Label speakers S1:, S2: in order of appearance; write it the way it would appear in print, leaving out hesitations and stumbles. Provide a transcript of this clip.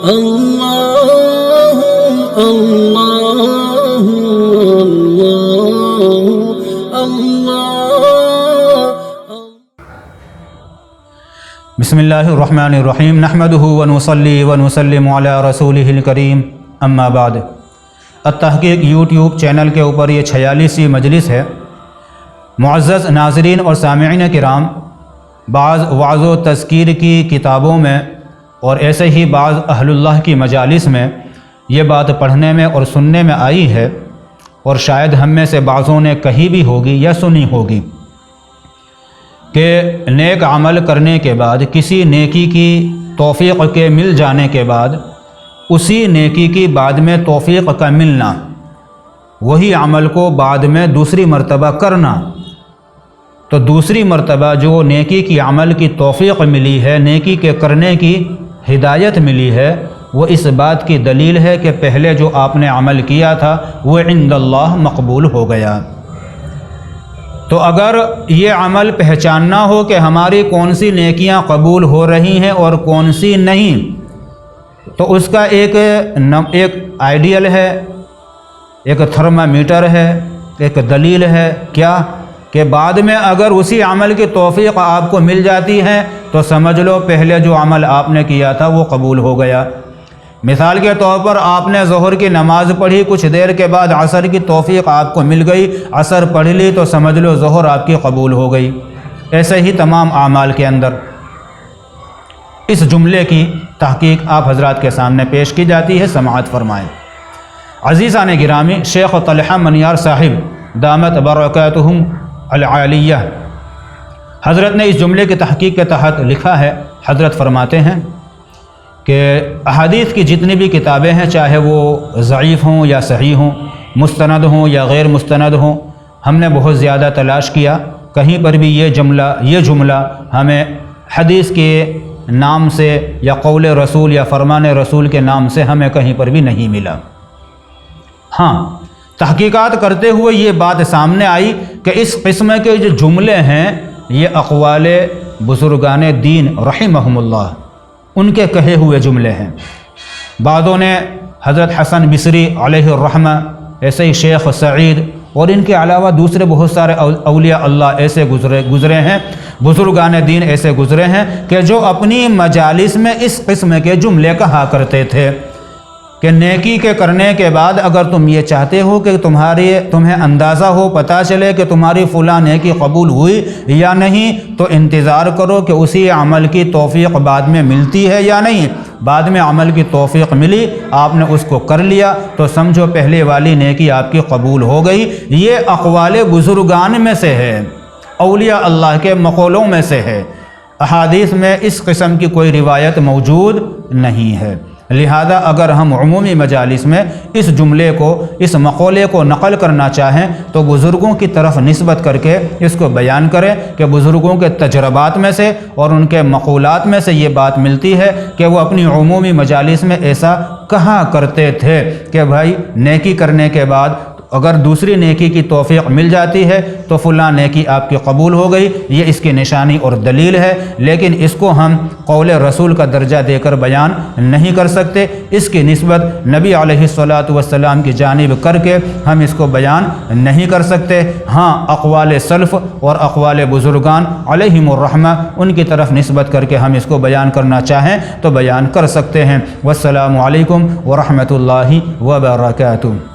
S1: اللہ اللہ اللہ اللہ۔
S2: بسم اللہ الرحمن الرحیم، نحمدہ ونصلی ونسلم علی رسولہ الکریم، اما بعد۔ التحقیق یوٹیوب چینل کے اوپر یہ 46ویں مجلس ہے۔ معزز ناظرین اور سامعین کرام، بعض وعظ و تذکیر کی کتابوں میں اور ایسے ہی بعض اہل اللہ کی مجالس میں یہ بات پڑھنے میں اور سننے میں آئی ہے، اور شاید ہم میں سے بعضوں نے کہی بھی ہوگی یا سنی ہوگی، کہ نیک عمل کرنے کے بعد، کسی نیکی کی توفیق کے مل جانے کے بعد، اسی نیکی کی بعد میں توفیق کا ملنا، وہی عمل کو بعد میں دوسری مرتبہ کرنا، تو دوسری مرتبہ جو نیکی کی عمل کی توفیق ملی ہے، نیکی کے کرنے کی ہدایت ملی ہے، وہ اس بات کی دلیل ہے کہ پہلے جو آپ نے عمل کیا تھا وہ عند اللہ مقبول ہو گیا۔ تو اگر یہ عمل پہچاننا ہو کہ ہماری کون سی نیکیاں قبول ہو رہی ہیں اور کون سی نہیں، تو اس کا ایک آئیڈیل ہے، ایک تھرمامیٹر ہے، ایک دلیل ہے، کیا کہ بعد میں اگر اسی عمل کی توفیق آپ کو مل جاتی ہے تو سمجھ لو پہلے جو عمل آپ نے کیا تھا وہ قبول ہو گیا۔ مثال کے طور پر آپ نے ظہر کی نماز پڑھی، کچھ دیر کے بعد عصر کی توفیق آپ کو مل گئی، عصر پڑھ لی تو سمجھ لو ظہر آپ کی قبول ہو گئی۔ ایسے ہی تمام اعمال کے اندر اس جملے کی تحقیق آپ حضرات کے سامنے پیش کی جاتی ہے، سماعت فرمائیں۔ عزیزان گرامی، شیخ طلحہ منیار صاحب دامت برکاتہم العالیہ حضرت نے اس جملے کی تحقیق کے تحت لکھا ہے۔ حضرت فرماتے ہیں کہ احادیث کی جتنی بھی کتابیں ہیں، چاہے وہ ضعیف ہوں یا صحیح ہوں، مستند ہوں یا غیر مستند ہوں، ہم نے بہت زیادہ تلاش کیا، کہیں پر بھی یہ جملہ ہمیں حدیث کے نام سے یا قول رسول یا فرمان رسول کے نام سے ہمیں کہیں پر بھی نہیں ملا۔ ہاں، تحقیقات کرتے ہوئے یہ بات سامنے آئی کہ اس قسم کے جو جملے ہیں یہ اقوال بزرگان دین رحمہم اللہ، ان کے کہے ہوئے جملے ہیں۔ بعضوں نے حضرت حسن بصری علیہ الرحمہ، ایسے ہی شیخ سعید اور ان کے علاوہ دوسرے بہت سارے اولیاء اللہ ایسے گزرے ہیں، بزرگان دین ایسے گزرے ہیں کہ جو اپنی مجالس میں اس قسم کے جملے کہا کرتے تھے کہ نیکی کے کرنے کے بعد اگر تم یہ چاہتے ہو کہ تمہیں اندازہ ہو، پتہ چلے کہ تمہاری فلاں نیکی قبول ہوئی یا نہیں، تو انتظار کرو کہ اسی عمل کی توفیق بعد میں ملتی ہے یا نہیں۔ بعد میں عمل کی توفیق ملی، آپ نے اس کو کر لیا تو سمجھو پہلے والی نیکی آپ کی قبول ہو گئی۔ یہ اقوال بزرگان میں سے ہے، اولیاء اللہ کے مقولوں میں سے ہے۔ احادیث میں اس قسم کی کوئی روایت موجود نہیں ہے۔ لہذا اگر ہم عمومی مجالس میں اس جملے کو، اس مقولے کو نقل کرنا چاہیں تو بزرگوں کی طرف نسبت کر کے اس کو بیان کریں کہ بزرگوں کے تجربات میں سے اور ان کے مقولات میں سے یہ بات ملتی ہے کہ وہ اپنی عمومی مجالس میں ایسا کہا کرتے تھے کہ بھائی نیکی کرنے کے بعد اگر دوسری نیکی کی توفیق مل جاتی ہے تو فلاں نیکی آپ کی قبول ہو گئی، یہ اس کی نشانی اور دلیل ہے، لیکن اس کو ہم قول رسول کا درجہ دے کر بیان نہیں کر سکتے۔ اس کی نسبت نبی علیہ الصلاۃ والسلام کی جانب کر کے ہم اس کو بیان نہیں کر سکتے۔ ہاں، اقوال سلف اور اقوال بزرگان علیہم الرحمہ، ان کی طرف نسبت کر کے ہم اس کو بیان کرنا چاہیں تو بیان کر سکتے ہیں۔ والسلام علیکم ورحمۃ اللہ وبرکاتہ۔